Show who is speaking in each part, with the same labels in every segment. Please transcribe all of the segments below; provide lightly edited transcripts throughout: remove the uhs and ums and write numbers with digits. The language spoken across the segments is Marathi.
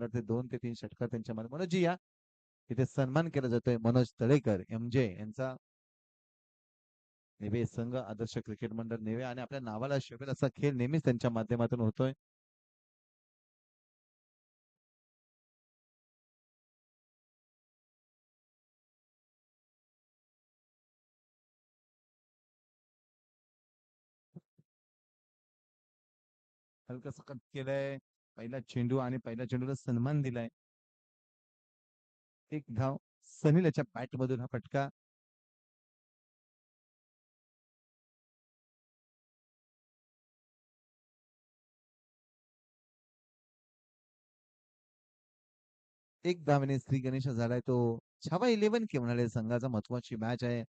Speaker 1: तर ते 2 ते 3 षटकार त्यांच्यामध्ये. मनोजी या इथे सन्मान केला जातोय मनोज तळेकर MJ यांचा. नेवे संघ आदर्श क्रिकेट मंडळ नेवे आणि आपल्या नावाला शोभेल असा खेळ नेहमीच त्यांच्या माध्यमातून होतोय. हलकस कट केलंय पहिला चेंडू आणि पहिल्या चेंडूला सन्मान दिलाय. एक धाव सनील याच्या बॅट मधून हा फटका. एक धावेने श्री गणेश झालाय तो. छावा 11 के म्हणाले संघाचा महत्वाची मॅच आहे.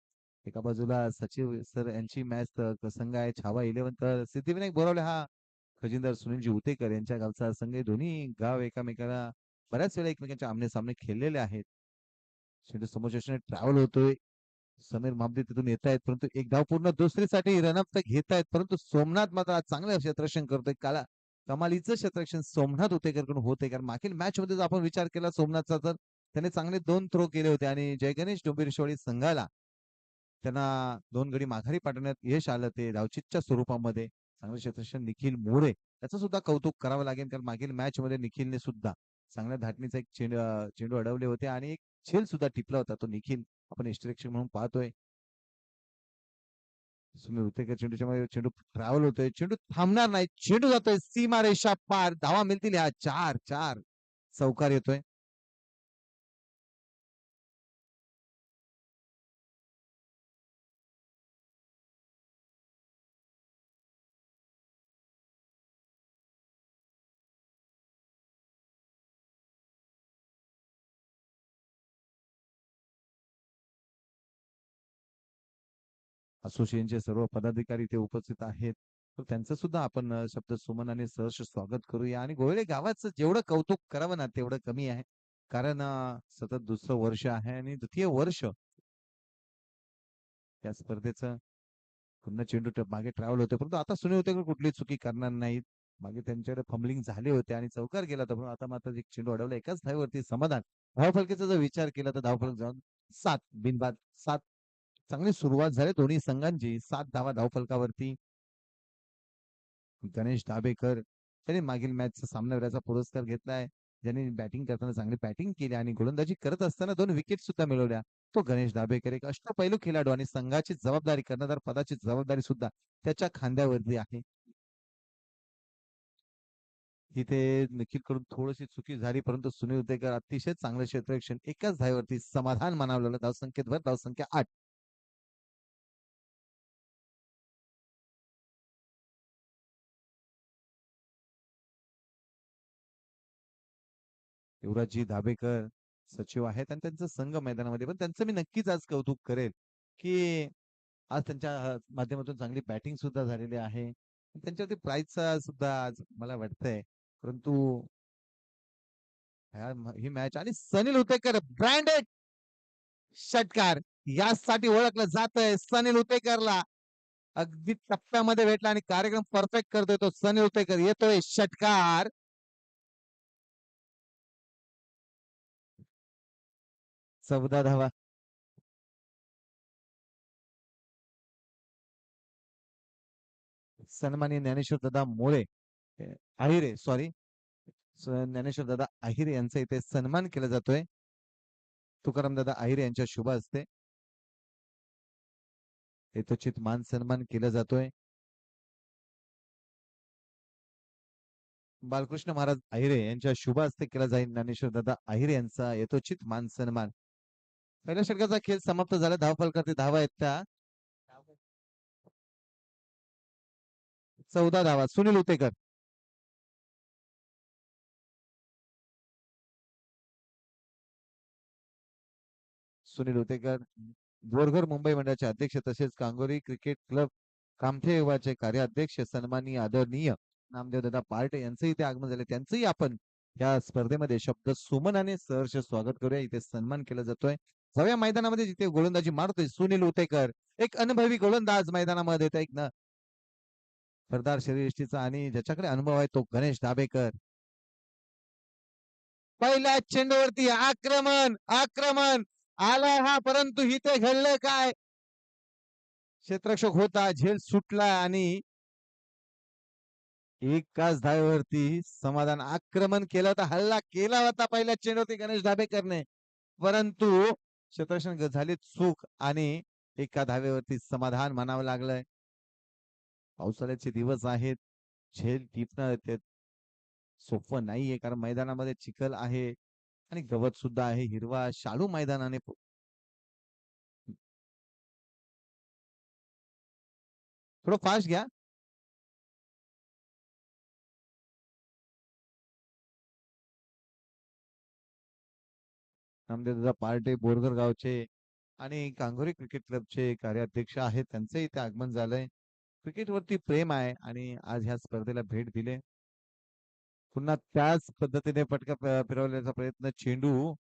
Speaker 1: एका बाजूला सचिव सर यांची मॅच संघ आहे छावा 11 तर सिद्धिविनायक बोरावले हा खजिनदार सुनीलजी उतेकर यांच्या गावचा संघ आहे. दोन्ही गाव एकामेकाला बऱ्याच वेळा एकमेकांच्या आमने सामने खेळलेले आहेत. शेवटी समोरच्या ट्रॅव्हल होतोय. समीर मामदी तिथून येत आहेत परंतु एक धाव पूर्ण दुसरीसाठी रनअप तर घेत आहेत परंतु सोमनाथ मात्र आज चांगलं क्षेत्ररक्षण करतोय. काला कमालीचं क्षेत्ररक्षण सोमनाथ उतेकरकडून होते कारण मागील मॅच मध्ये आपण विचार केला सोमनाथचा तर त्याने चांगले 2 थ्रो केले होते आणि जय गणेश डोंबिवली संघाला त्यांना 2 गडी माघारी पाठवण्यात यश आलं ते धावचीतच्या स्वरूपामध्ये. चांगलं क्षेत्ररक्षण निखिल मोरे त्याचं सुद्धा कौतुक करावं लागेल कारण मागील मॅच मध्ये निखिलने सुद्धा चांगल्या धाटणीचा एक चेंडू अडवले होते आणि एक झेल सुद्धा टिपला होता तो निखिल आपण इष्टरक्षक म्हणून पाहतोय. सुनील उतेकर चेंडूच्या मध्ये चेंडू ट्रॅव्हल होतोय चेंडू थांबणार नाही चेंडू जातोय सीमा रेषा पार धावा मिळतील या 4-4 चौकार येतोय. असोसिएशनचे सर्व पदाधिकारी ते उपस्थित आहेत. तर त्यांचं सुद्धा आपण शब्द सुमनाने सहर्ष स्वागत करूया आणि गोयडे गावाचं जेवढं कौतुक करावं ना तेवढं कमी आहे. कारण सतत दुसरं वर्ष आहे आणि द्वितीय वर्ष या स्पर्धेचं पुन्हा चेंडू मागे ट्रॅव्हल होते परंतु आता सुनील होते कुठली चुकी करणार नाहीत. मागे त्यांच्याकडे फंबलिंग झाले होते आणि चौकार गेला होता पण आता मात्र एक चेंडू अडवला एकाच धावेवरती समाधान. धावफलकीचा जर विचार केला तर धावफलक जाऊन 7 बिनबाद 7. चांगली सुरुवात झाली दोन्ही संघांची 7 धावा धावफलकावरती. गणेश दाभेकर त्यांनी मागील मॅचचा सामनावीराचा पुरस्कार घेतलाय. ज्यांनी बॅटिंग करताना चांगली बॅटिंग केली आणि गोलंदाजी करत असताना 2 विकेट सुद्धा मिळवल्या. तो गणेश दाभेकर एक अष्टपैलू खेळाडू आणि संघाची जबाबदारी कर्णधार पदाची जबाबदारी सुद्धा त्याच्या खांद्यावरती आहे. तिथे निखिल कडून थोडीशी चुकी झाली परंतु सुनील उदेकर अतिशय चांगलं क्षेत्ररक्षण एकाच धावेवरती समाधान मानवलेलं धावसंख्येत धावसंख्या 8. युवराजजी दाभेकर सचिव आहेत आणि त्यांचा संघ मैदानामध्ये पण त्यांचं मी नक्कीच आज कौतुक करेल की आज त्यांच्या माध्यमातून चांगली बॅटिंग सुद्धा झालेली आहे. त्यांच्यावरती प्राईजचा सुद्धा आज मला वाटतंय परंतु ही मॅच आणि सनील उतेकर ब्रँडेड षटकार यासाठी ओळखलं जातंय सनील उतेकरला. अगदी टप्प्यामध्ये भेटला आणि कार्यक्रम परफेक्ट करतोय तो सनील उतेकर येतोय षटकार. 14 धावा. सन्माननीय ज्ञानेश्वर दादा मोळे अहिरे सॉरी ज्ञानेश्वर दादा अहिरे यांचा इथे सन्मान केला जातोय. तुकाराम दादा अहिरे यांच्या शुभ हस्ते यथोचित मान सन्मान केला जातोय. बालकृष्ण महाराज अहिरे यांच्या शुभ हस्ते केला जाईल ज्ञानेश्वर दादा अहिरे यांचा यथोचित मान सन्मान. पहिल्या षटकाचा खेळ समाप्त झाला धावफलकावरती धावा आहेत त्या 14 धावा. सुनील उतेकर सुनील उतेकर बोरघर मुंबई मंडळाचे अध्यक्ष तसेच कांगोरी क्रिकेट क्लब कामठे विभागाचे कार्याध्यक्ष सन्माननीय आदरणीय नामदेव दादा पार्टे यांचं इथे आगमन झाले त्यांचंही आपण या स्पर्धेमध्ये शब्द सुमनाने सहर्ष स्वागत करूया. इथे सन्मान केला जातोय. जाऊया मैदानामध्ये जिथे गोलंदाजी मारतोय सुनील उतेकर एक अनुभवी गोलंदाज मैदानामध्ये एक न सरदार शरीरष्टीचा आणि ज्याच्याकडे अनुभव आहे तो गणेश दाभेकर. पहिल्या चेंडूवरती आक्रमण आक्रमण आला हा, परंतु इथे घडलं काय? क्षेत्ररक्षक होता, झेल सुटला आणि एकाच धावेवरती समाधान आक्रमण केलं होतं, हल्ला केला होता पहिल्या चेंडूवरती गणेश डाबेकरने, परंतु क्षेत्ररक्षण झाली चूक आणि एका धावेवरती समाधान म्हणावं लागलंय. पावसाळ्याचे दिवस आहेत, झेल टिपणं सोपं नाहीये, कारण मैदानामध्ये चिखल आहे आणि गवत सुद्धा आहे, हिरवा शाडू मैदानाने थोडं फास्ट घ्या. नामदेवदादा पार्टे बोरगर गावचे आणि कांगोरी क्रिकेट क्लबचे कार्याध्यक्ष आहेत, त्यांचं इथे आगमन झालंय. क्रिकेटवरती प्रेम आहे आणि आज ह्या स्पर्धेला भेट दिले. पुन्हा त्याच पद्धतीने फटका फिरवण्याचा प्रयत्न, चेंडू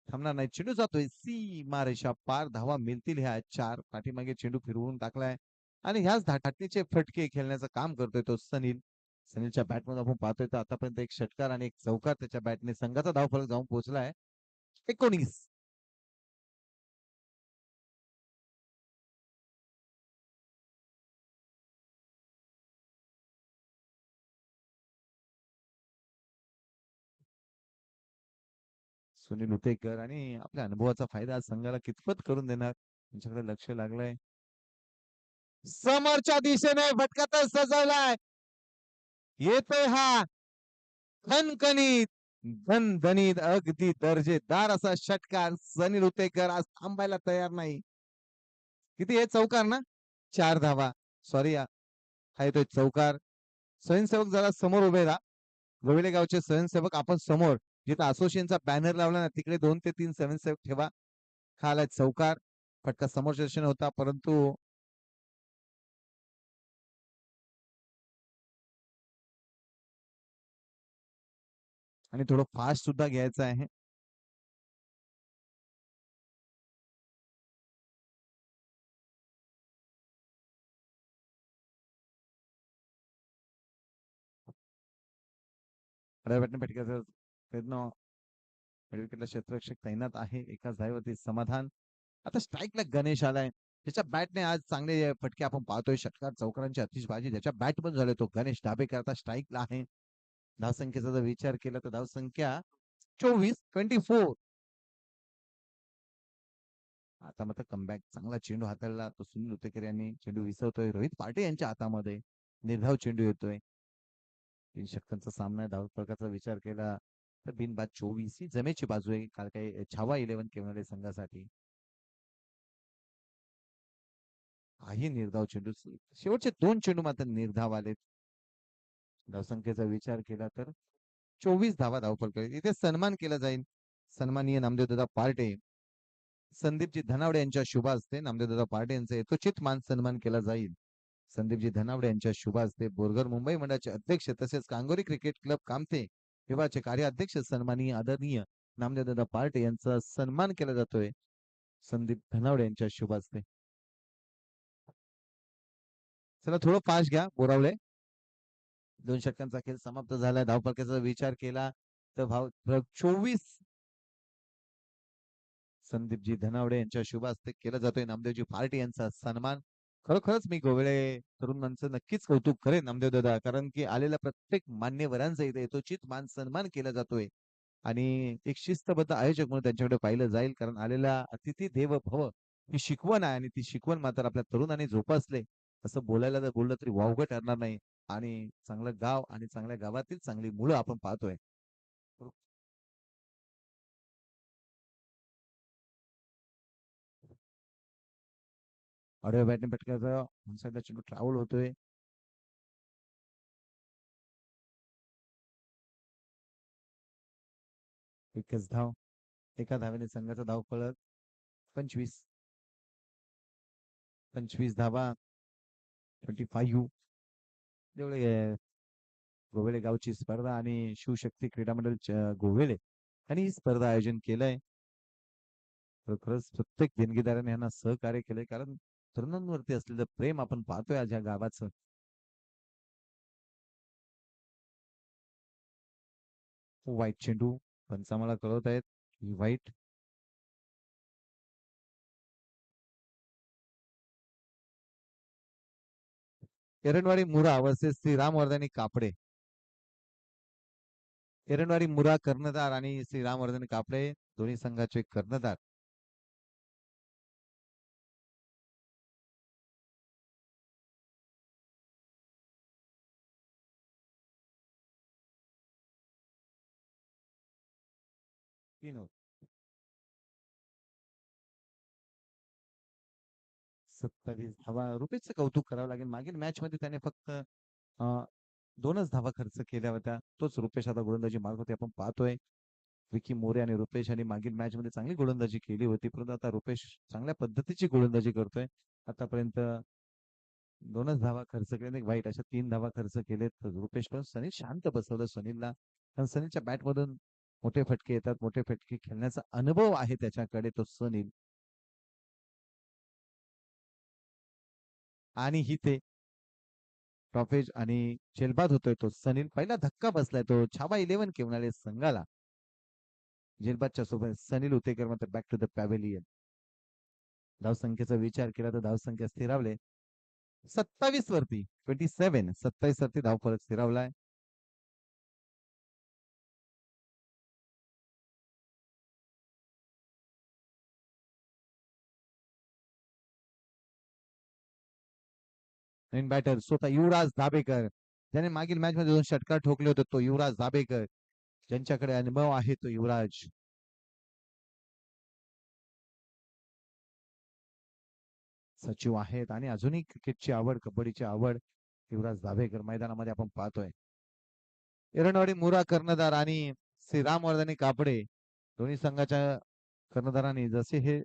Speaker 1: थांबणार नाही, चेंडू जातोय सीमारेषा पार, धावा मिळतील ह्या चार. पाठीमागे चेंडू फिरवून टाकलाय आणि ह्याच धाटणीचे फटके खेळण्याचं काम करतोय तो सनील. सनीलच्या बॅटमध्ये आपण पाहतोय तर आतापर्यंत एक षटकार आणि एक चौकार त्याच्या बॅटने संघाचा धावफलक जाऊन पोहोचलाय 19. सुनील उतेकर आणि आपल्या अनुभवाचा फायदा आज संघाला कितपत करून देणार, त्यांच्याकडे लक्ष लागलंय. समोरच्या दिशेने फटका सजवलाय, येतोय हा खणखणीत धनधनीत अगदी दर्जेदार असा षटकार. सनील उतेकर आज थांबायला तयार नाही. किती आहे? चौकार ना? 4 धावा. सॉरी, हा येतोय चौकार. स्वयंसेवक जरा समोर उभे राहा. गवळी गावचे स्वयंसेवक आपण समोर, जिथे असोसिएशनचा बॅनर लावला ना तिकडे 2 ते 3 स्वयंसेवक ठेवा. हा आलाय चौकार. फटका समोरच्या दिशेने होता, परंतु आणि थोडं फास्ट सुद्धा घ्यायचं आहे. बॅटने फटक्याचा प्रयत्न, विकेटला क्षेत्ररक्षक तैनात आहे, एकाच धावेवरती समाधान. आता स्ट्राईकला गणेश आलाय, त्याच्या बॅटने आज चांगले फटके आपण पाहतोय, षटकार चौकारांची आतिषबाजी त्याच्या बॅट पण झाले. तो गणेश डाबेकर आता स्ट्राईकला आहे. धावसंख्येचा जर विचार केला तर धावसंख्या 24-24. आता मात्र कमबॅक, चांगला चेंडू हाताळला तो सुनील उतेकर यांनी, चेंडू विसरतोय रोहित पाटे यांच्या हातामध्ये, निर्धाव चेंडू येतोय. 3 षटकांचा सामना, धावफलकाचा विचार केला तर बिनबाद 24 ही जमेची बाजू आहे काल काही छावा 11 केवनाडे संघासाठी. काही निर्धाव चेंडू, शेवटचे 2 चेंडू मात्र निर्धाव आले. धावसंख्येचा विचार केला तर 24 धावा धावफलक, इथे सन्मान केला जाईल. सन्माननीय नामदेवदादा पार्टे, संदीपजी धनावडे यांच्या शुभ हस्ते नामदेवदादा पार्टे यांचा यथोचित मान सन्मान केला जाईल. संदीपजी धनावडे यांच्या शुभ हस्ते बोरगर मुंबई मंडळाचे अध्यक्ष तसेच कांगोरी क्रिकेट क्लब कामथे विभागाचे कार्याध्यक्ष सन्माननीय आदरणीय नामदेवदादा पार्टे यांचा सन्मान केला जातोय संदीप धनावडे यांच्या शुभ हस्ते. चला थोडं फास्ट घ्या बोरावले. 2 षटकांचा खेळ समाप्त झाला. धावफलकाचा विचार केला तर भाव 24 संदीपजी धनावडे यांच्या शुभ हस्ते केला जातोय. नामदेवजी पार्टी यांचा सन्मान. खरोखरच मी गोवळे तरुणांचं नक्कीच कौतुक करेन नामदेव दादा, कारण की आलेल्या प्रत्येक मान्यवरांचा इथे यथोचित मान सन्मान केला जातोय आणि एक शिस्तबद्ध आयोजक म्हणून त्यांच्याकडे पाहिलं जाईल, कारण आलेल्या अतिथी देव भव ही शिकवण आहे आणि ती शिकवण मात्र आपल्या तरुणांनी जोपासले असं बोलायला जर बोललं तरी वावगं ठरणार नाही. आणि चांगलं गाव आणि चांगल्या गावातील चांगली मुलं आपण पाहतोय. आडव्या बॅटने फटकाचा चेंडू ट्रॅव्हल होतोय. एकच धाव, एका धावेने संघाचा धाव फलक 25. 25 धावा, 25. जेवढे गोवेले गावची स्पर्धा आणि शिवशक्ती क्रीडा मंडळ गोवेले आणि ही स्पर्धा आयोजन केलंय. खरंच प्रत्येक देणगीदाराने यांना सहकार्य केलंय, कारण तरुणांवरती असलेलं प्रेम आपण पाहतोय आज या गावाचं. वाईट चेंडू पंच आम्हाला कळवत आहेत की व्हाईट. एरंडवाडी मुरा वर्सेस श्रीरामवर्धनी कापडे. एरंडवाडी मुरा कर्णधार आणि श्रीरामवर्धन कापडे दोन्ही संघाचे कर्णधार. तीन over. 27 धावा. रुपेशचं कौतुक करावं लागेल. मागील मॅच मध्ये त्याने फक्त अ, 2च धावा खर्च केल्या होत्या. तोच रुपेश आता गोलंदाजी मारत होते आपण पाहतोय. विकी मोरे आणि रुपेश यांनी मागील मॅच मध्ये चांगली गोलंदाजी केली होती, परंतु आता रुपेश चांगल्या पद्धतीची गोलंदाजी करतोय. आतापर्यंत 2च धावा खर्च केले, वाईट अशा 3 धावा खर्च केलेत रुपेश. पण सनील शांत बसवलं सनीलला, कारण सनीलच्या बॅट मधून मोठे फटके येतात, मोठे फटके खेळण्याचा अनुभव आहे त्याच्याकडे तो सनील. आणि ही ते ट्रॉफेज आणि जेलबाद होतोय तो सनील. पहिला धक्का बसलाय तो छावा 11 केवनाळे संघाला. जेलबादच्या सोबत सनील उतेकर मात्र बॅक टू द पॅव्हेलियन. धावसंख्येचा विचार केला तर धावसंख्या स्थिरावले 27 वरती. 27 वरती धावफलक स्थिरावलाय. नवीन बॅटर स्वतः युवराज दाभेकर, ज्याने मागील मॅच मध्ये 2 षटकार ठोकले होते, तो युवराज दाभेकर, ज्यांच्याकडे अनुभव आहे तो युवराज. सचिव आहेत आणि अजूनही क्रिकेटची आवड, कबड्डीची आवड युवराज दाभेकर मैदानामध्ये आपण पाहतोय. एरंडवाडी मुरा कर्णधार आणि श्रीरामवर्धनी कापडे दोन्ही संघाच्या कर्णधारांनी जसे हे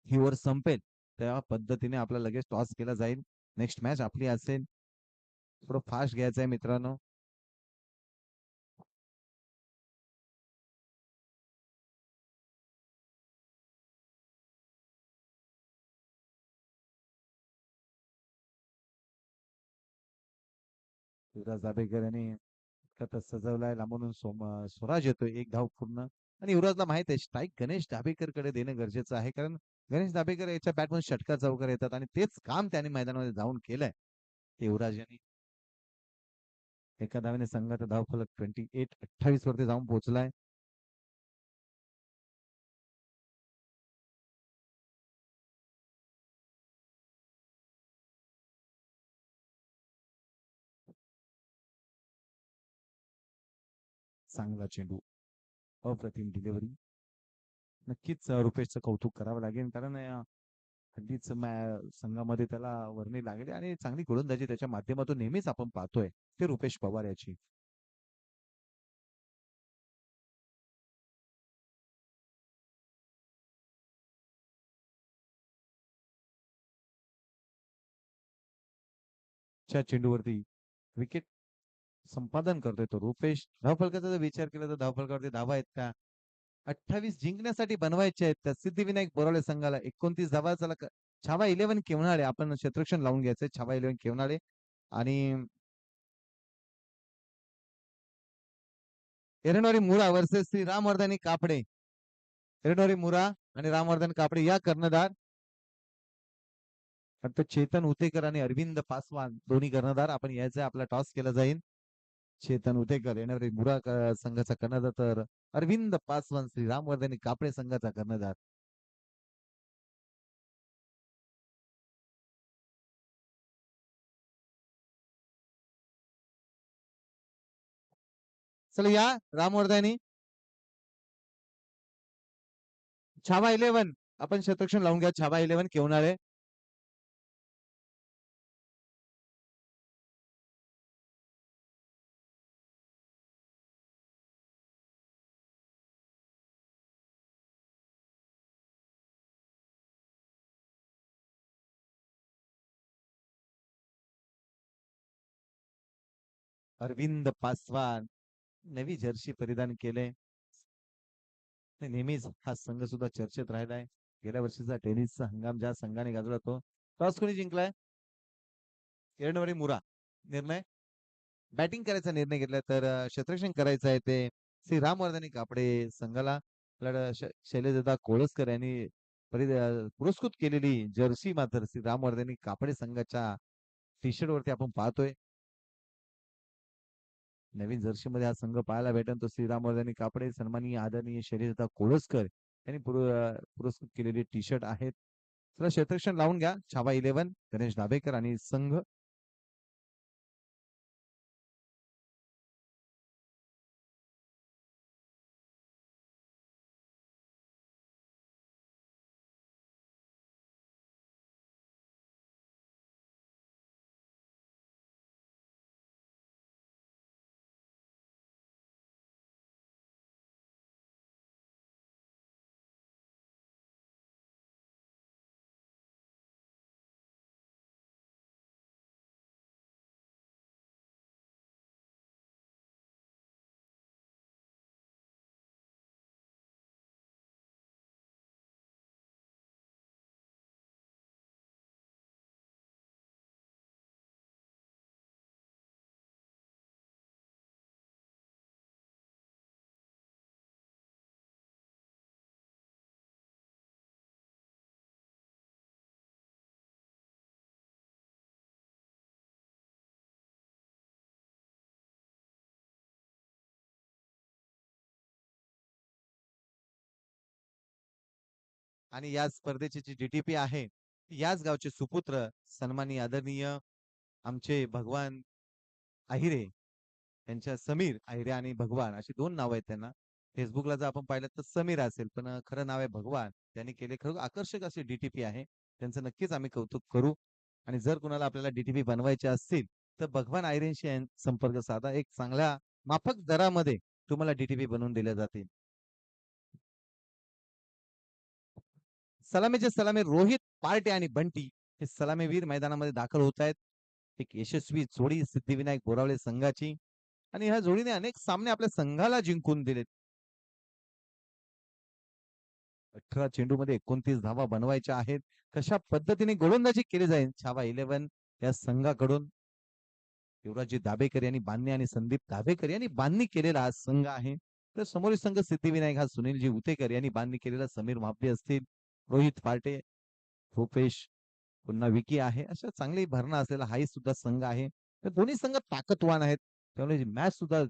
Speaker 1: ही ओव्हर संपेल त्या पद्धतीने आपला लगेच टॉस केला जाईल. नेक्स्ट मॅच आपली असेल. थोडं फास्ट घ्यायचं आहे मित्रांनो. युवराज दाभेकर यांनी इतका सजवलाय लांबून स्वराज येतोय, एक धाव पूर्ण. आणि युवराजला माहित आहे स्ट्राईक गणेश दाभेकर कडे देणं गरजेचं आहे, कारण गणेश दाभेकर याच्या बॅटमधून षटकार चौकार येतात आणि तेच काम त्याने मैदानामध्ये जाऊन केलंय युवराज यांनी. एका धावेने संघाचा धावफलक 28 वरती जाऊन पोहोचलाय. चांगला चेंडू, अप्रतिम डिलिव्हरी. नक्कीच रुपेशचं कौतुक करावं लागेल, कारण हल्लीच संघामध्ये त्याला वर्णी लागली आणि चांगली गोलंदाजी त्याच्या माध्यमातून नेहमीच आपण पाहतोय ते रुपेश पवार याची. च्या चेंडूवरती विकेट संपादन करतोय तो रुपेश. धावफलकाचा जर विचार केला तर धावफलकावरती धावा आहेत का 28 जिंकण्यासाठी बनवायचे आहेत त्या सिद्धिविनायक बोरावले संघाला. 29 धावा. चला छावा 11 केवनाळे आपण क्षेत्रक्षण लावून घ्यायचंय. छावा 11 केवनाळे आणि एरंडवारी मुरा वर्सेस श्री रामवर्धनी कापडे. एरंडवारी मुरा आणि रामवर्धन कापडे या कर्णधार. फक्त चेतन उतेकर आणि अरविंद पासवान दोन्ही कर्णधार. आपण यायचंय, आपला टॉस केला जाईल. चेतन उतेकर येणारे मुरा संघाचा कर्णधार, तर अरविंद पासवान श्री रामवर्धनी कापडे संघाचा कर्णधार. चला या रामवर्धनी. छावा 11 आपण शतक्षण लावून घ्या. छावा 11 केवनाळे. अरविंद पासवान नवी जर्सी परिधान केले. नेहमीच हा संघ सुद्धा चर्चेत राहिलाय. गेल्या वर्षीचा टेनिसचा हंगाम ज्या संघाने गाजवला तो. टॉस कोणी जिंकलाय? एरंडवाडी मुरा. निर्णय बॅटिंग करायचा निर्णय घेतला तर क्षेत्ररक्षण करायचं आहे ते श्री रामवर्धनी कापडे संघाला शैलेशदादा कोळसकर यांनी पुरस्कृत केलेली जर्सी मात्र श्री रामवर्धनी कापडे संघाच्या टी शर्ट वरती आपण पाहतोय. नवीन जर्सी मध्ये हा संघ पाहायला भेटेल तो श्रीरामवर्धनी कापडे सन्माननीय आदरणीय शैलेशदादा कोळसकर यांनी पुरस्कृत केलेली टी शर्ट आहेत. चला क्षेत्ररक्षण लावून घ्या. छावा 11 गणेश डाबेकर आणि संघ. आणि या स्पर्धेची जी डीटीपी आहे याच गावचे सुपुत्र सन्माननीय आदरणीय आमचे भगवान आहिरे त्यांच्या समीर आहिरे आणि भगवान अशी दोन नाव आहेत त्यांना. फेसबुकला जर आपण पाहिलं तर समीर असेल पण खरं नाव आहे भगवान. त्यांनी केले खरं आकर्षक असे डीटीपी आहे. त्यांचं नक्कीच आम्ही कौतुक करू. आणि जर कुणाला आपल्याला डीटीपी बनवायचे असतील तर भगवान आयरेंशी संपर्क साधा. एक चांगल्या माफक दरामध्ये तुम्हाला डीटीपी बनवून दिल्या जातील. सलामीचे सलामी रोहित पार्टे आणि बंटी हे सलामीवीर मैदानामध्ये दाखल होत आहेत. एक यशस्वी जोडी सिद्धिविनायक बोरावले संघाची आणि ह्या जोडीने अनेक सामने आपल्या संघाला जिंकून दिलेत. 18 चेंडूमध्ये 29 धावा बनवायच्या आहेत. कशा पद्धतीने गोलंदाजी केली जाईल छावा 11 या संघाकडून. युवराजजी दाभेकर यांनी बांधणी आणि संदीप दाभेकर यांनी बांधणी केलेला हा संघ आहे. तर समोरील संघ सिद्धिविनायक हा सुनीलजी उतेकर यांनी बांधणी केलेला समीर मापे असतील, रोहित पाटे, भूपेश, पुन्हा विकी आहे. अशा चांगली भरणा असलेला हाही सुद्धा संघ आहे. तर दोन्ही संघ ताकदवान आहेत. त्यामुळे मॅच सुद्धा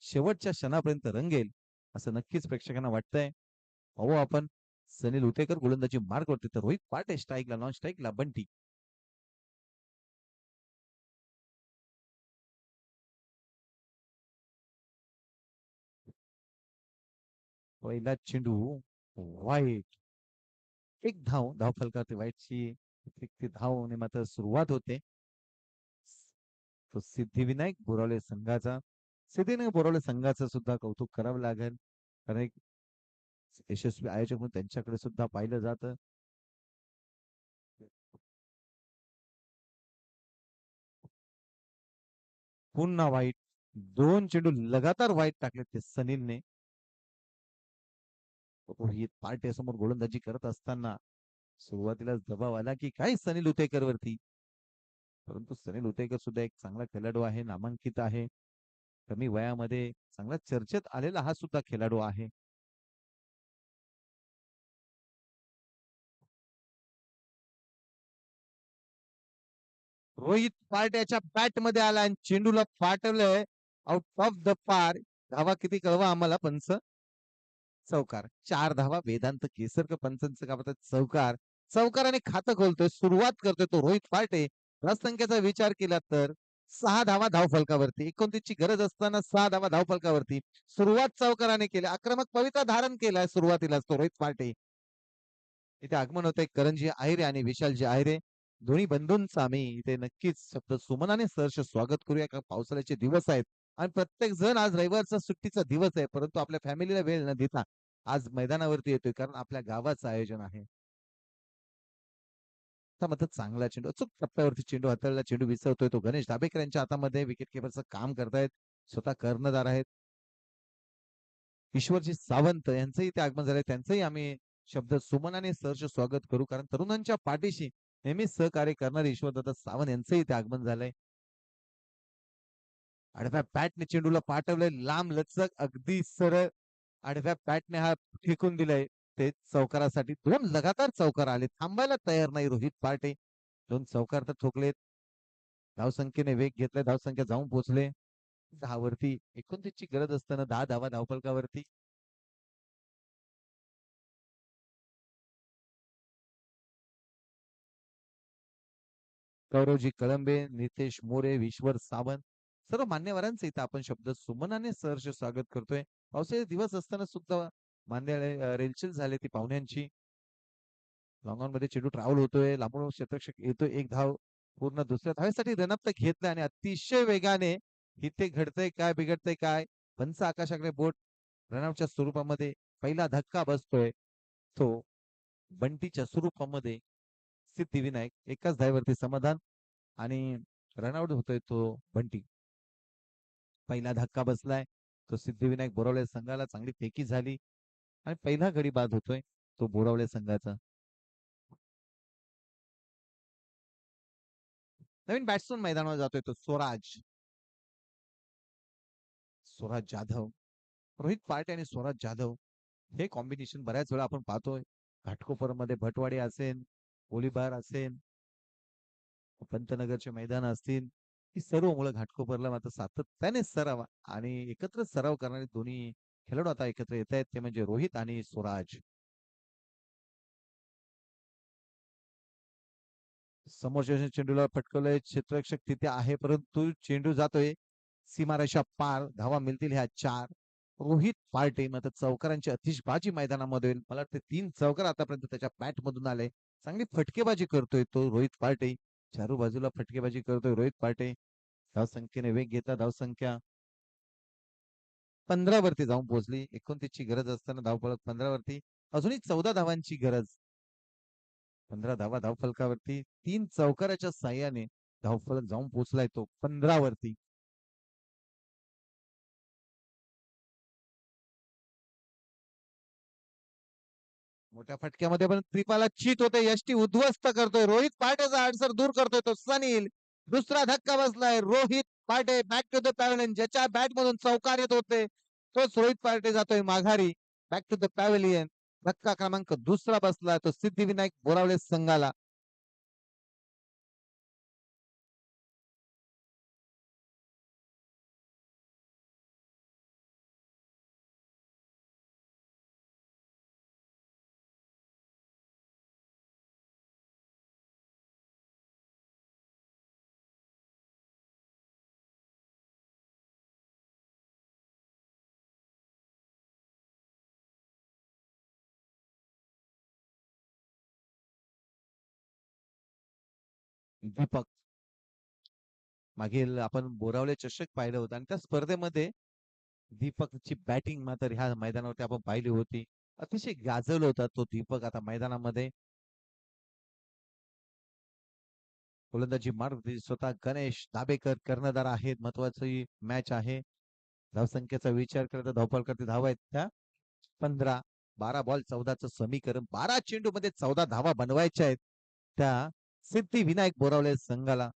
Speaker 1: शेवटच्या क्षणापर्यंत रंगेल असं नक्कीच प्रेक्षकांना वाटतंय. पाहू आपण. सनील उतेकर गोलंदाजी मार्ग करते तर रोहित पाटे स्ट्राईकला नॉन स्ट्राईकला बंटी. पहिला चेंडू वाईट. एक धाव फलकावरती वाईटची धावने मात्र सुरुवात होते. तो सिद्धिविनायक बोरावले संघाचा. सिद्धिविनायक बोरावले संघाचं सुद्धा कौतुक करावं लागेल. कारण एक यशस्वी आयोजक म्हणून त्यांच्याकडे सुद्धा पाहिलं जातं. पुन्हा वाईट. दोन चेंडू लगातार वाईट टाकले ते सनीलने. रोहित पार्टे समोर गोलंदाजी करत असताना सुरुवातीला दबाव आला की काय सनील उतेकर वरती. परंतु सनील उतेकर सुद्धा एक चांगला खेळाडू आहे, नामांकित आहे. कमी वयामध्ये चांगला चर्चेत आलेला हा सुद्धा खेळाडू आहे. रोहित पार्ट्याच्या बॅट मध्ये आला आणि चेंडूला फाटवलंय आउट ऑफ द पार. धावा किती कळवा आम्हाला पंच. चौकार. 4 धावा वेदांत केसरकर पंचांचं का म्हणतात चौकार. चौकाराने खातं खोलतोय. सुरुवात करतोय तो रोहित पार्टे. संख्येचा विचार केला तर 6 धावा धावफलकावरती. 29 ची गरज असताना 6 धावा धावफलकावरती. सुरुवात चौकाराने केली. आक्रमक पवित्रा धारण केलाय सुरुवातीलाच तो रोहित पार्टे. इथे आगमन होतंय करंजी आहिरे आणि विशालजी आहिरे. दोन्ही बंधूंचं आम्ही इथे नक्कीच शब्द सुमनाने सहर्ष स्वागत करूया. कारण पावसाळ्याचे दिवस आहेत आणि प्रत्येक जण आज रविवारचा सुट्टीचा दिवस आहे. परंतु आपल्या फॅमिलीला वेळ न देता आज मैदानावरती येतोय कारण आपल्या गावाचं आयोजन आहे. मात्र चांगला चेंडू अचूक टप्प्यावरती चेंडू हाताळला. चेंडू विसरतोय तो गणेश दाभेकर यांच्या हातामध्ये विकेट किपरचं काम करतायत. स्वतः कर्णधार आहेत. ईश्वरजी सावंत यांचंही ते आगमन झालंय. त्यांचंही आम्ही शब्द सुमनाने सहर्ष स्वागत करू. कारण तरुणांच्या पाठीशी नेहमीच सहकार्य करणारे ईश्वरदादा सावंत यांचंही ते आगमन झालंय. आडव्या बॅटने चेंडूला पाठवलंय लांब लचक अगदी सरळ आडव्या बॅटने हा फेकून दिलाय ते चौकारासाठी दोन लगातार चौकार आले थांबायला तयार नाही रोहित पार्टे दोन चौकार तर ठोकलेत धावसंख्येने वेग घेतलाय धावसंख्या जाऊन पोहोचले 10 वरती 29 ची गरज असताना 10 धावा धावफलकावरती गौरवजी कळंबे नितेश मोरे विश्वर सावंत सर्व मान्यवरांचे इथं आपण शब्द सुमनाने सहर्ष स्वागत करतोय पावसाचे दिवस असताना सुद्धा मान्य रेलचेल झाले ती पाहुण्यांची लॉंगॉन मध्ये चेंडू ट्रॅव्हल होतोय लांबून क्षेत्ररक्षक येतोय एक धाव पूर्ण दुसऱ्या धावेसाठी रनअप तर घेतलाय आणि अतिशय वेगाने इथे घडतंय काय बिघडतंय काय पंच आकाशाकडे बोट रनआउटच्या स्वरूपामध्ये पहिला धक्का बसतोय तो बंटीच्या स्वरूपामध्ये सिद्धिविनायक एकाच धावेवरती समाधान आणि रनआउट होतोय तो बंटी पहिला धक्का बसलाय तो सिद्धिविनायक बोरावले संघाला चांगली फेकी झाली आणि पहिला गडी बाद होतोय तो बोरावले संघाचा नवीन बॅट्समन मैदानावर जातोय तो स्वराज स्वराज जाधव रोहित पार्टे आणि स्वराज जाधव हे कॉम्बिनेशन बऱ्याच वेळा आपण पाहतोय घाटकोपर मध्ये भटवाडी असेल गोळीबार असेल पंतनगरचे मैदान असतील ही सर्व मुलं घाटकोपरला मात्र सातत्याने सराव आणि एकत्र सराव करणारे दोन्ही खेळाडू आता एकत्र येत आहेत ते म्हणजे रोहित आणि स्वराज समोरच्या चेंडूला फटकवलंय क्षेत्ररक्षक तिथे आहे परंतु चेंडू जातोय सीमारेषा पार धावा मिळतील ह्या चार रोहित पार्टे मात्र चौकारांची अतिशबाजी मैदानामध्ये होईल मला वाटतं 3 चौकार आतापर्यंत त्याच्या बॅट मधून आले चांगली फटकेबाजी करतोय तो रोहित पार्टे चारू बाजूला फटकेबाजी करतोय रोहित पार्टे धावसंख्येने वेग घेतला धावसंख्या 15 वरती जाऊन पोहोचली 29 ची गरज असताना धावफलक 15 वरती अजूनही 14 धावांची गरज 15 धावा धावफलकावरती 3 चौकाराच्या साह्याने धावफलक जाऊन पोहोचलाय तो 15 वरती मोठ्या फटक्यामध्ये पण त्रिपाला चित होते यष्टी उद्ध्वस्त करतोय रोहित पाटेचा अडसर दूर करतोय तो सनील दुसरा धक्का बसलाय रोहित पाटे बॅक टू द पॅव्हलियन ज्याच्या बॅट मधून चौकार येत होते तोच रोहित पाटे जातोय माघारी बॅक टू द पॅव्हलियन धक्का क्रमांक दुसरा बसला तो सिद्धिविनायक बोरावले संघाला दीपक मागील आपण बोरावले चषक पाहिलं होतं आणि त्या स्पर्धेमध्ये दीपकची बॅटिंग मात्र ह्या मैदानावरती आपण पाहिली होती अतिशय गाजवलं होता तो दीपक आता मैदानामध्ये गोलंदाजी मारत स्वतः गणेश दाबेकर कर्णधार आहेत महत्वाची मॅच आहे धावसंख्येचा विचार करता धावपळ करते धावा आहेत त्या 15 12 बॉल 14चं समीकरण 12 चेंडू मध्ये 14 धावा बनवायच्या आहेत त्या सिद्धी विनायक बोरावले संघाला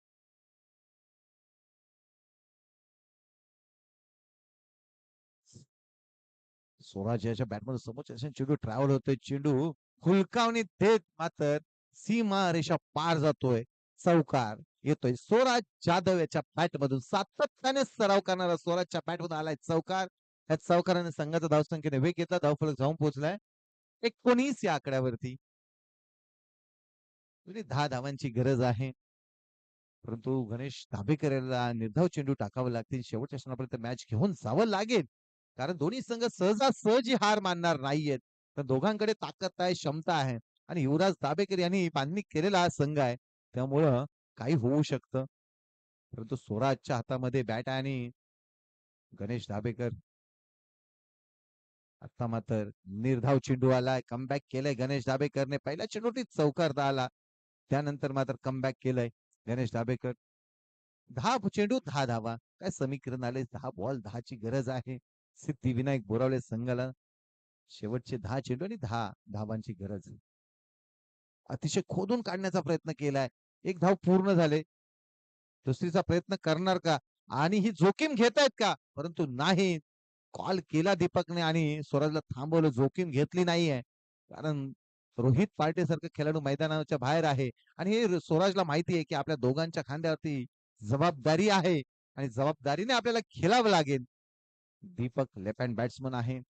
Speaker 1: स्वराज याच्या बॅटमधून समोरच्या चेंडू ट्रॅव्हल होतोय चेंडू हुलकावणी देत मात्र सीमा रेषा पार जातोय चौकार येतोय स्वराज जाधव याच्या बॅट मधून सातत्याने सराव करणारा स्वराजच्या बॅट मधून आलाय चौकार त्या चौकाराने संघाचा धावसंख्येने वेग घेतला धावफलक जाऊन पोहोचलाय 19 या आकड्यावरती 10 धावांची गरज आहे परंतु गणेश दाभेकर याला निर्धाव चेंडू टाकावे लागतील शेवटच्या क्षणापर्यंत मॅच घेऊन जावं लागेल कारण दोन्ही संघ सहजासहजी हार मानणार नाहीयेत तर दोघांकडे ताकद आहे क्षमता आहे आणि युवराज दाभेकर यांनी बांधणी केलेला हा संघ आहे त्यामुळं काही होऊ शकतं परंतु स्वराजच्या हातामध्ये बॅट आहे आणि गणेश दाभेकर आता मात्र निर्धाव चेंडू आलाय कमबॅक केलंय गणेश दाभेकरने पहिल्या चेंडूटी चौकार आला त्यानंतर मात्र कमबॅक केलंय गणेश दाभेकर 10 चेंडू 10 धावा काय समीकरण आले 10 बॉल 10 ची गरज आहे सिद्धिविनायक बोरावले संघाला शेवटचे 10 चेंडू आणि 10 धावांची गरज अतिशय खोदून काढण्याचा प्रयत्न केलाय एक धाव पूर्ण झाले दुसरीचा प्रयत्न करणार का आणि ही जोखीम घेतायत का? परंतु नाही. कॉल केला दीपकने आणि स्वराजला थांबवलं. जोखीम घेतली नाहीये. कारण रोहित पार्टीसारखा खेळाडू मैदानाच्या बाहेर आहे आणि हे स्वराजला माहिती आहे, की आपल्या दोघांच्या खांद्यावरती जबाबदारी आहे आणि जबाबदारीने आपल्याला खेळावं लागेल. दीपक लेफ्ट हँड बॅट्समन आहे.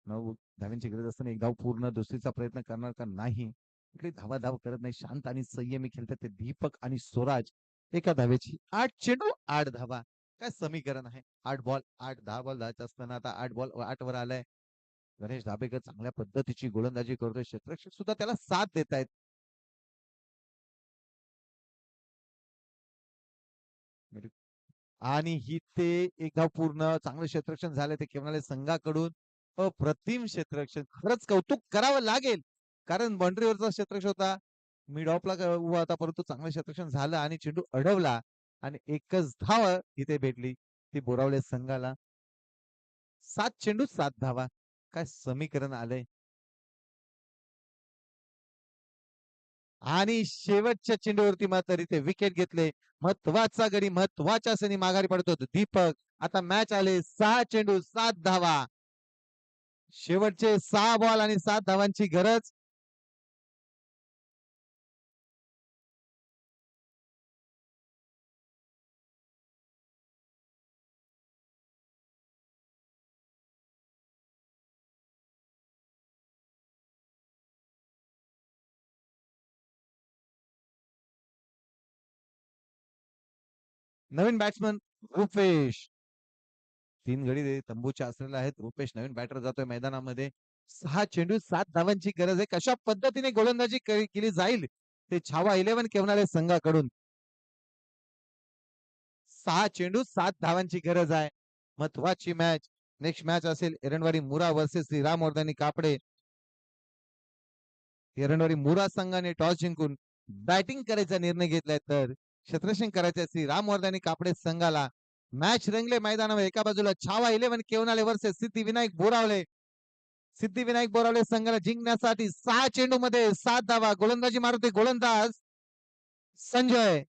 Speaker 1: 9 धावांची गरज असताना एक धाव पूर्ण दुसरीचा प्रयत्न करणार का नाही? इकडे धावाधाव करत नाही. शांत आणि संयमी खेळतात ते दीपक आणि स्वराज. एका धावेची 8 चेंडू 8 धावा. काय समीकरण आहे? 8 बॉल 8 10 बॉल धावायचे असताना आता 8 बॉल 8 वर आलाय. गणेश धाबेकर चांगल्या पद्धतीची गोलंदाजी करतोय. क्षेत्ररक्षक सुद्धा त्याला साथ देत आहेत. आणि ही ते एक धाव पूर्ण चांगलं क्षेत्ररक्षण झालं ते केवळ संघाकडून अप्रतिम क्षेत्ररक्षण खरंच कौतुक करावं लागेल कारण बाउंड्रीवरचा क्षेत्ररक्षण होता मिड ऑफला उभा होता परंतु चांगलं क्षेत्ररक्षण झालं आणि चेंडू अडवला आणि एकच धाव इथे भेटली ती बोरावले संघाला 7 चेंडू 7 धावा काय समीकरण आलंय आणि शेवटच्या चेंडूवरती मात्र इथे विकेट घेतले महत्वाचा गडी महत्वाच्या सणी माघारी पडतो दीपक आता मॅच आले 6 चेंडू 7 धावा शेवटचे 6 बॉल आणि 7 धावांची गरज नवीन बॅट्समन रुपेश 3 गडी तंबूच्या असलेल्या आहेत रुपेश नवीन बॅटर जातोय मैदानामध्ये 6 चेंडू 7 धावांची गरज आहे कशा पद्धतीने गोलंदाजी केली जाईल ते छावा 11 केवणारे संघाकडून 6 चेंडू 7 धावांची गरज आहे महत्वाची मॅच नेक्स्ट मॅच असेल एरंडवाडी मुरा वर्सेस श्री रामवर्धनी कापडे एरंडवाडी मुरा संघाने टॉस जिंकून बॅटिंग करायचा निर्णय घेतलाय तर क्षेत्ररक्षण करायचे श्री रामवर्धनी कापडे संघाला मॅच रंगले मैदानावर एका बाजूला छावा 11 केवनाले वर्सेस सिद्धिविनायक बोरावले सिद्धिविनायक बोरावले संघाला जिंकण्यासाठी 6 चेंडू मध्ये 7 धावा गोलंदाजी मारते गोलंदाज संजय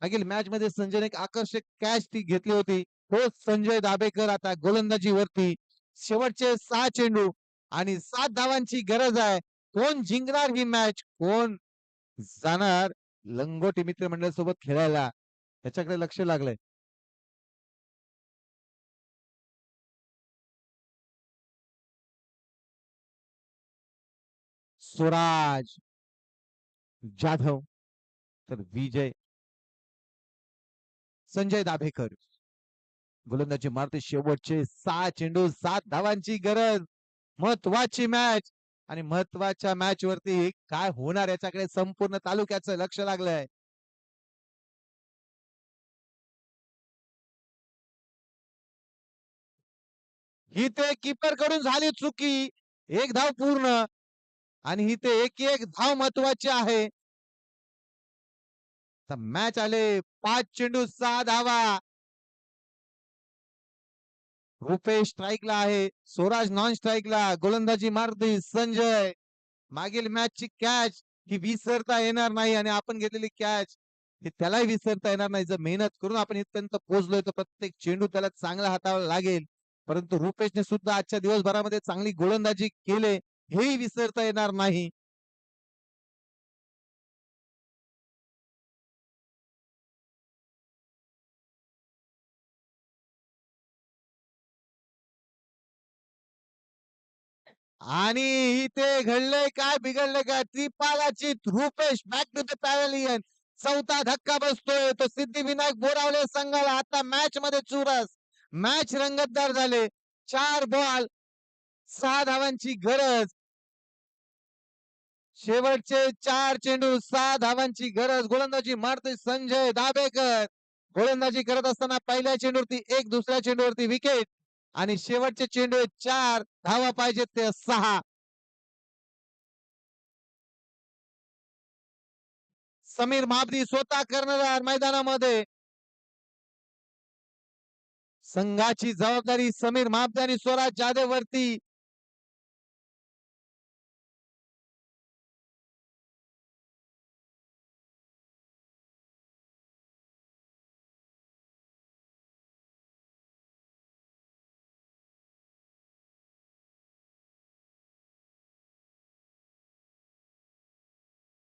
Speaker 1: मागील मॅच मध्ये संजयने एक आकर्षक कॅच ती घेतली होती तो संजय दाबेकर आता गोलंदाजीवरती शेवटचे 6 चेंडू आणि 7 धावांची गरज आहे कोण जिंकणार ही मॅच कोण जाणार लंगोटी मित्रमंडळ सोबत खेळायला त्याच्याकडे लक्ष लागलंय स्वराज जाधव तर विजय संजय दाभेकर गोलंदाजी मारते शेवटचे 6 चेंडू 7 धावांची गरज महत्वाची मॅच आणि महत्वाच्या मॅच वरती काय होणार याच्याकडे संपूर्ण तालुक्याचं लक्ष लागलंय ही ते कीपर कडून झाली चुकी एक धाव पूर्ण आणि ही ते एक धाव महत्वाची आहे मॅच आले 5 चेंडू 6 धावा रुपेश स्ट्राईकला आहे स्वराज नॉन स्ट्राईकला गोलंदाजी मारती संजय मागील मॅचची कॅच ही विसरता येणार नाही आणि आपण घेतलेली कॅच ही त्यालाही विसरता येणार नाही जर मेहनत करून आपण इथपर्यंत पोहोचलोय तर प्रत्येक चेंडू त्याला चांगला हाताळावा लागेल परंतु रुपेशने सुद्धा आजच्या दिवसभरामध्ये चांगली गोलंदाजी केले हेही विसरता येणार नाही आणि इथे घडलंय काय बिघडलंय काय त्रिपालाची Rupesh back to the pavilion चौथा धक्का बसतोय तो सिद्धिविनायक बोरावले संघाला आता मॅच मध्ये चुरस मॅच रंगतदार झाले 4 बॉल 6 धावांची गरज शेवटचे 4 चेंडू 6 धावांची गरज गोलंदाजी मारतोय संजय दाबेकर गोलंदाजी करत असताना पहिल्या चेंडूवरती एक दुसऱ्या चेंडूवरती विकेट आणि शेवटचे चेंडू 4 धावा पाहिजेत ते 6 समीर महाबदी स्वतः कर्णधार मैदानामध्ये संघाची जबाबदारी समीर महाबदी आणि स्वराज जाधव वरती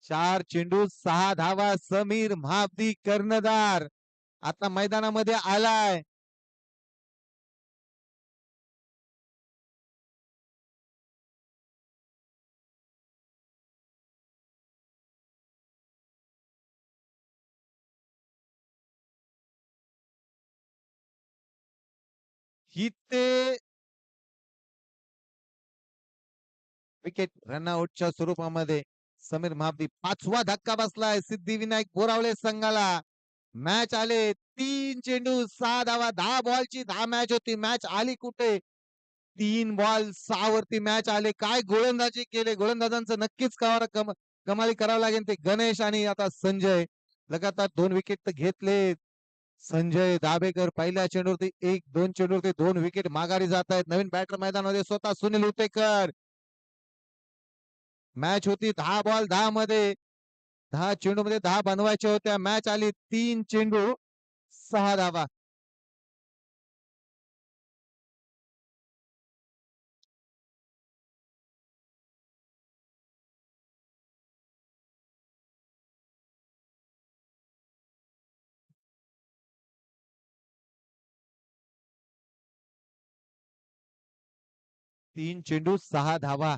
Speaker 1: 4 चेंडू 6 धावा. समीर महाबदी कर्णधार आता मैदानामध्ये आलाय. ही ते विकेट रनआउटच्या स्वरूपामध्ये समीर महाबदी 5वा धक्का बसलाय सिद्धिविनायक बोरावले संघाला. मॅच आले 3 चेंडू 6 धावा. 10 बॉलची 10 मॅच होती. मॅच आली कुठे? 3 बॉल 6 वरती मॅच आले. काय गोलंदाजी केले. गोलंदाजांचं नक्कीच कमाली करावं लागेल. ते गणेश आणि आता संजय लगातार 2 विकेट तर घेतले. संजय दाभेकर पहिल्या चेंडूवरती 1-2 चेंडूवरती 2 विकेट माघारी जात आहेत. नवीन बॅटर मैदानामध्ये स्वतः सुनील उतेकर. मॅच होती 10 बॉल 10 मध्ये. 10 चेंडू मध्ये 10 बनवायच्या होत्या. मॅच आली 3 चेंडू 6 धावा. 3 चेंडू 6 धावा.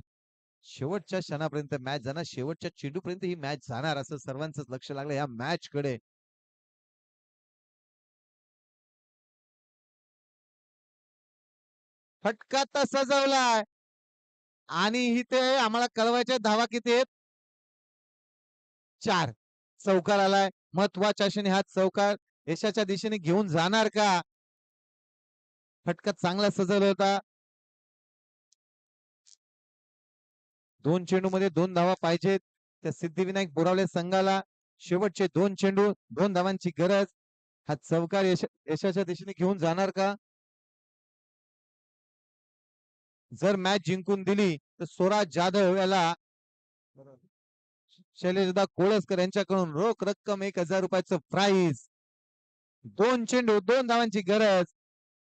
Speaker 1: शेवटच्या क्षणापर्यंत मॅच जाणार. शेवटच्या चेंडूपर्यंत ही मॅच जाणार असं सर्वांचंच लक्ष लागलं या मॅच कडे. फटका तर सजवलाय आणि इथे आम्हाला कळवायच्या धावा किती आहेत? 4. चौकार आलाय. महत्वाच्या क्षणी हा चौकार यशाच्या दिशेने घेऊन जाणार का? फटका चांगला सजवला होता. 2 चेंडू मध्ये 2 धावा पाहिजेत त्या सिद्धिविनायक बोरावले संघाला. शेवटचे 2 चेंडू 2 धावांची गरज. हा चौकार यशाच्या दिशेने घेऊन जाणार का? जर मॅच जिंकून दिली तर स्वराज जाधव याला शैलेशदा कोळसकर यांच्याकडून रोख रक्कम 1,000 रुपयाचं प्राइज. 2 चेंडू 2 धावांची गरज.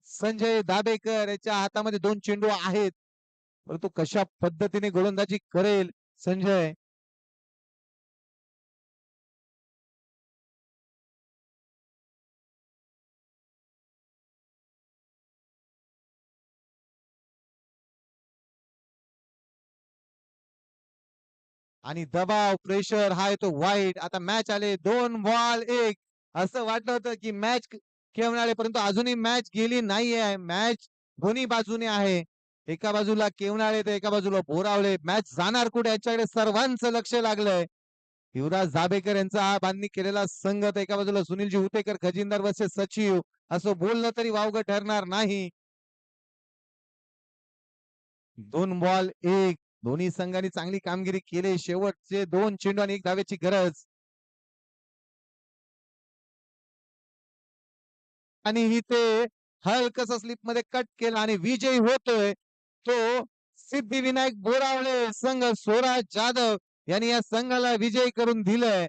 Speaker 1: संजय दाभेकर याच्या हातामध्ये 2 चेंडू आहेत. परंतु कशा पद्धतीने गोलंदाजी करेल संजय. आणि दबाव प्रेशर हा येतो वाईट. आता मॅच आले 2 बॉल 1. असं वाटलं होतं की मॅच खेळणारे परंतु अजूनही मॅच गेली नाहीये. मॅच दोन्ही बाजूने आहे. एका बाजूला केवणाळे तर एका बाजूला बोरावले. मॅच जाणार कुठे याच्याकडे सर्वांचं लक्ष लागलंय. युवराज दाभेकर यांचा हा बांधणी केलेला संघ तर एका बाजूला सुनीलजी हुतेकर खजिनदार वर्सेस सचिव असं बोललं तरी वावगं ठरणार नाही. 2 बॉल 1. दोन्ही संघांनी चांगली कामगिरी केली. शेवटचे 2 चेंडू आणि 1 धावेची गरज. आणि इथे हलकस स्लिप मध्ये कट केला आणि विजयी होतोय तो सिद्धिविनायक बोरावले संघ. स्वराज जाधव यांनी या संघाला विजयी करून दिलंय.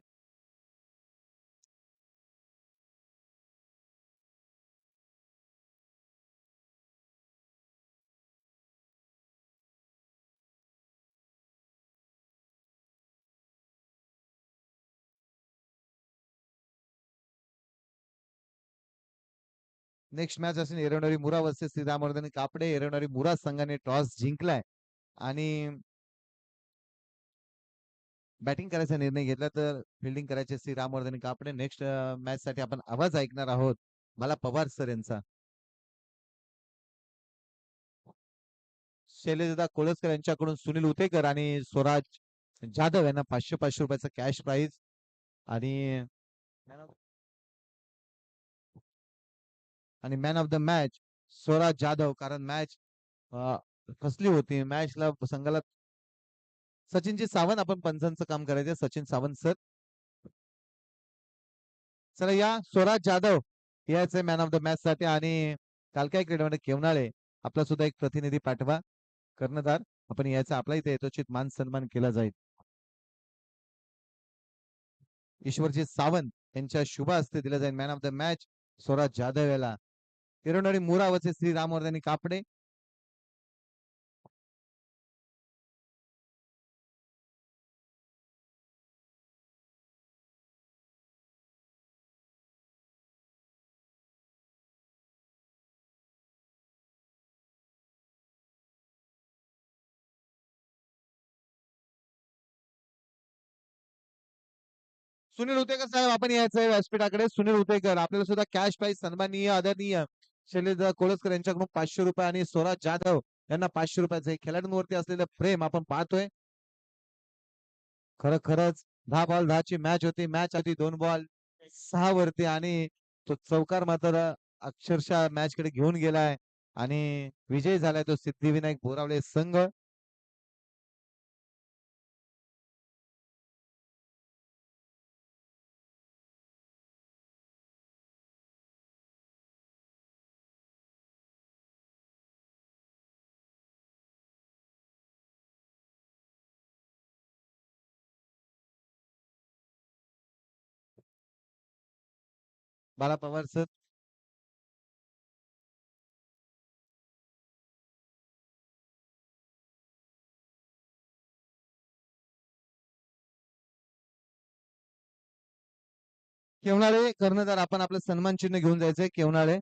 Speaker 1: नेक्स्ट मॅच असेल एरंडोरी मुरा वर्सेस श्रीरामवर्धन कापडे. एरंडोरी मुरा संघाने टॉस जिंकलाय आणि बॅटिंग करायचा निर्णय घेतला तर फिल्डिंग करायचे श्रीरामवर्धन कापडे. नेक्स्ट मॅच साठी आपण आवाज ऐकणार आहोत मला पवार सर यांचा. शैलेशदा कोळसकर यांच्याकडून सुनील उतेकर आणि स्वराज जाधव यांना 500 रुपयाचा कॅश प्राइज. आणि man of the match Swaraj Jadhav. कारण मॅच कसली होती. मॅचला संघाला सचिनजी सावंत आपण पंचांचं काम करायचं. सचिन सावंत सर. चला या स्वराज जाधव याचे मॅन ऑफ द मॅच साठी. आणि कालकाय क्रीडामध्ये केवनाळे आपला सुद्धा एक प्रतिनिधी पाठवा कर्णधार. आपण याचा आपला इथे यथोचित मान सन्मान केला जाईल. ईश्वरजी सावंत यांच्या शुभ हस्ते दिला जाईल man of the match Swaraj Jadhav याला. किरणवाडी मुरावचे श्री रामवर्धनी कापडे. सुनील उतेकर साहेब आपण यायचंय व्यासपीठाकडे. सुनील उतेकर आपल्याला सुद्धा कॅश प्राइज सन्माननीय आदरणीय शैलेंद्र कोळसकर यांच्याकडून 500 रुपये आणि स्वराज जाधव यांना 500 रुपयाचे खेळाडूंवरती असलेलं प्रेम आपण पाहतोय. खरंच 10 बॉल 10 ची मॅच होती. मॅच आधी 2 बॉल 6 वरती आणि तो चौकार मात्र अक्षरशः मॅच कडे घेऊन गेलाय आणि विजय झालाय तो सिद्धिविनायक बोरावले संघ. बाला पवार सर. केवणाळे कर्णधार आपण आपलं सन्मान चिन्ह घेऊन जायचंय केवणाळे.